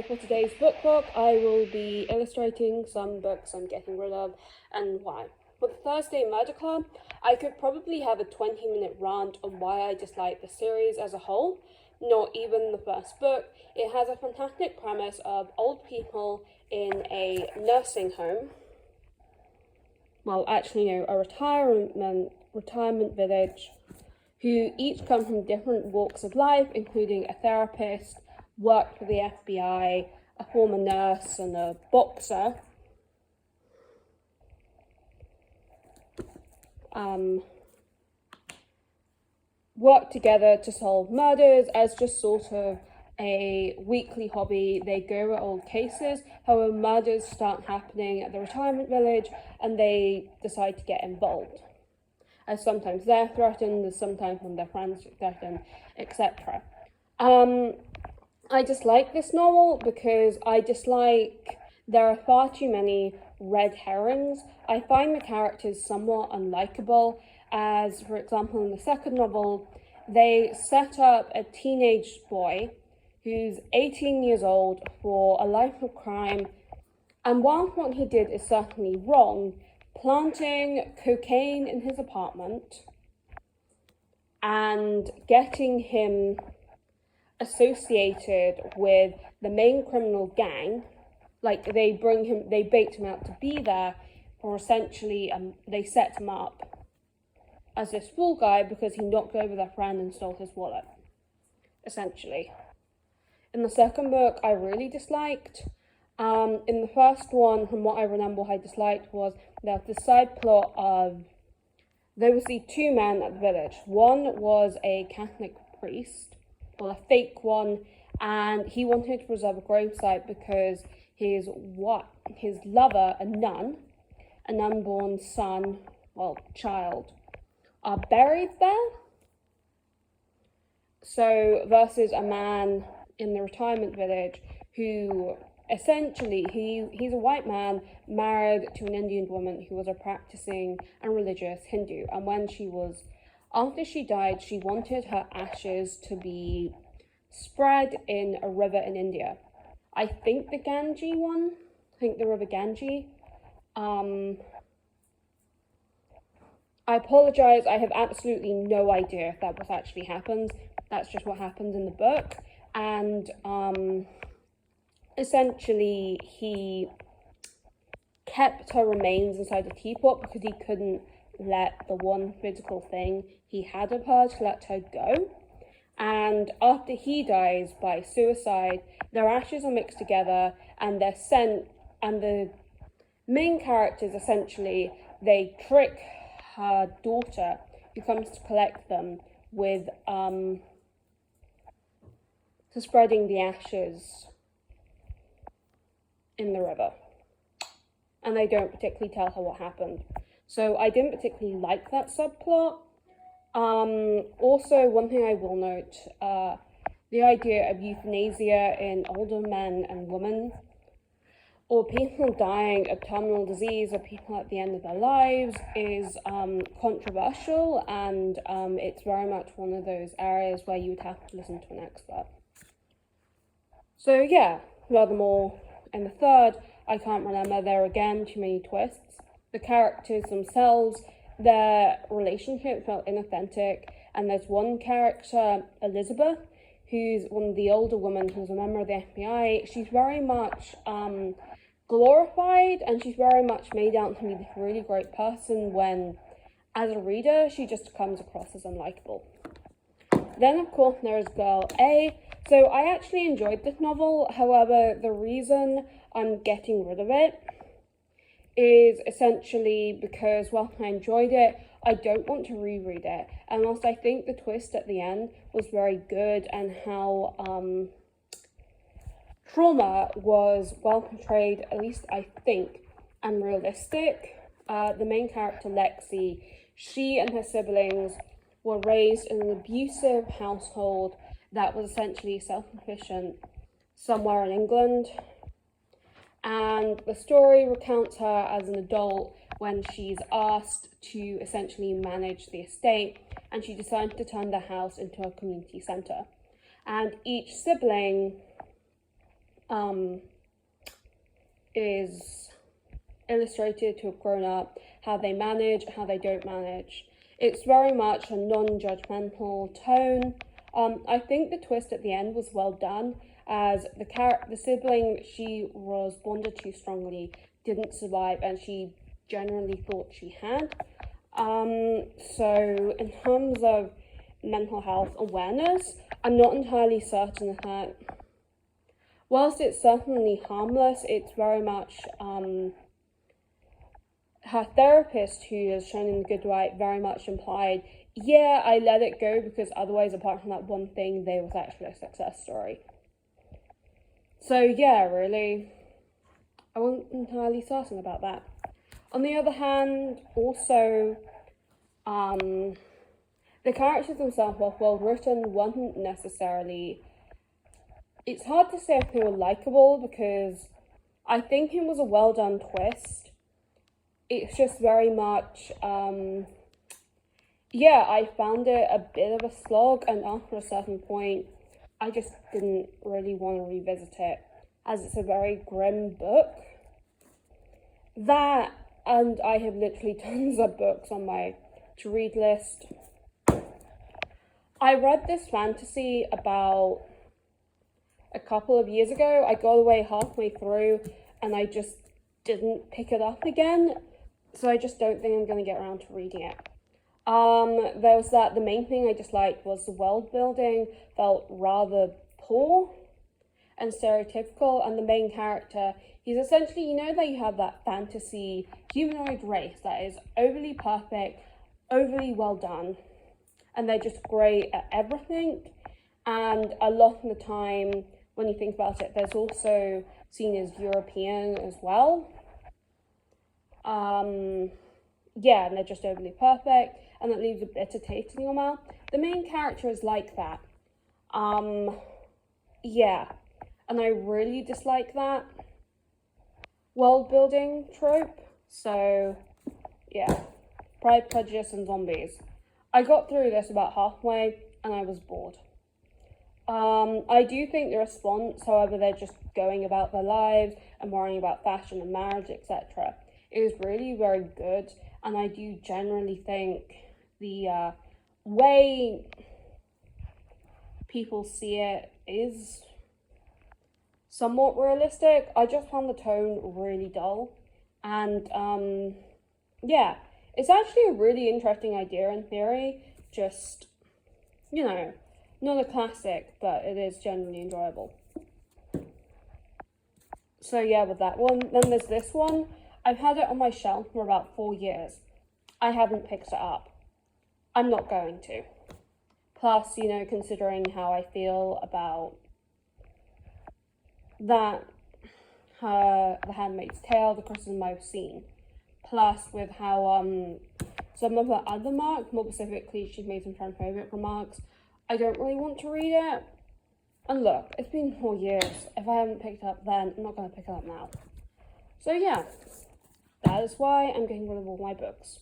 For today's book club, I will be illustrating some books I'm getting rid of and why. For the Thursday Murder Club, I could probably have a 20-minute rant on why I dislike the series as a whole, not even the first book. It has a fantastic premise of old people in a nursing home, well, actually, no, a retirement village, who each come from different walks of life, including a therapist, worked for the FBI, a former nurse, and a boxer. Work together to solve murders as just sort of a weekly hobby. They go over old cases, however, murders start happening at the retirement village, and they decide to get involved. As sometimes they're threatened, as sometimes when their friends are threatened, etc. I dislike this novel because I dislike there are far too many red herrings. I find the characters somewhat unlikable, as for example in the second novel, they set up a teenage boy who's 18 years old for a life of crime, and while what he did is certainly wrong, planting cocaine in his apartment and getting him associated with the main criminal gang, like they bait him out to be there, or essentially they set him up as this fool guy because he knocked over their friend and stole his wallet, essentially. In the second book, I really disliked. In the first one, from what I remember, what I disliked was that the side plot of there was the two men at the village. One was a Catholic priest, well, a fake one, and he wanted to preserve a gravesite because his lover, an unborn son, well, child, are buried there. So versus a man in the retirement village who essentially he's a white man married to an Indian woman who was a practicing and religious Hindu, and after she died, she wanted her ashes to be spread in a river in India. I think the river Ganges. I apologize, I have absolutely no idea if that was actually happens. That's just what happens in the book. And essentially he kept her remains inside a teapot because he couldn't let the one physical thing he had of her to let her go. And after he dies by suicide, their ashes are mixed together and they're sent, and the main characters essentially, they trick her daughter who comes to collect them with to spreading the ashes in the river, and they don't particularly tell her what happened. So I didn't particularly like that subplot. Also, one thing I will note, the idea of euthanasia in older men and women, or people dying of terminal disease, or people at the end of their lives, is controversial, and it's very much one of those areas where you would have to listen to an expert. So yeah, furthermore, in the third, I can't remember, there are again too many twists. The characters themselves, their relationship felt inauthentic, and there's one character, Elizabeth, who's one of the older women who's a member of the FBI. She's very much glorified, and she's very much made out to be this really great person when, as a reader, she just comes across as unlikable. Then, of course, there's Girl A. So I actually enjoyed this novel. However, the reason I'm getting rid of it is essentially because, while I enjoyed it, I don't want to reread it. And whilst I think the twist at the end was very good and how trauma was well portrayed, at least I think, and realistic, the main character, Lexi, she and her siblings were raised in an abusive household that was essentially self-sufficient somewhere in England. And the story recounts her as an adult when she's asked to essentially manage the estate, and she decides to turn the house into a community centre. And each sibling is illustrated to have grown up, how they manage, how they don't manage. It's very much a non-judgmental tone. I think the twist at the end was well done, as the sibling she was bonded to strongly didn't survive, and she generally thought she had. So in terms of mental health awareness, I'm not entirely certain of that. Whilst it's certainly harmless, it's very much her therapist, who is shown in The Good Wife, very much implied, yeah, I let it go because otherwise, apart from that one thing, they was actually a success story. So yeah, really, I wasn't entirely certain about that. On the other hand, also, the characters themselves were well written, weren't necessarily... It's hard to say if they were likable, because I think it was a well done twist. It's just very much, yeah, I found it a bit of a slog, and after a certain point, I just didn't really want to revisit it, as it's a very grim book. That, and I have literally tons of books on my to-read list. I read this fantasy about a couple of years ago. I got away halfway through, and I just didn't pick it up again. So I just don't think I'm going to get around to reading it. There was that, the main thing I disliked was the world building felt rather poor and stereotypical, and the main character, he's essentially, you know that you have that fantasy humanoid race that is overly perfect, overly well done, and they're just great at everything, and a lot of the time, when you think about it, there's also seen as European as well. Yeah, and they're just overly perfect, and it leaves a bitter taste in your mouth. The main character is like that. Yeah, and I really dislike that world building trope. So, yeah, Pride, Prejudice, and Zombies. I got through this about halfway, and I was bored. I do think the response, however, they're just going about their lives and worrying about fashion and marriage, etc., is really very good, and I do generally think the way people see it is somewhat realistic. I just found the tone really dull, and yeah, it's actually a really interesting idea in theory, just, you know, not a classic, but it is generally enjoyable. So yeah, with that one. Then there's this one. I've had it on my shelf for about 4 years. I haven't picked it up. I'm not going to. Plus, you know, considering how I feel about that, The Handmaid's Tale, The Criticism I've Seen, plus with how some of her other remarks, more specifically, she's made some transphobic remarks, I don't really want to read it. And look, it's been 4 years. If I haven't picked it up then, I'm not going to pick it up now. So yeah, that is why I'm getting rid of all my books.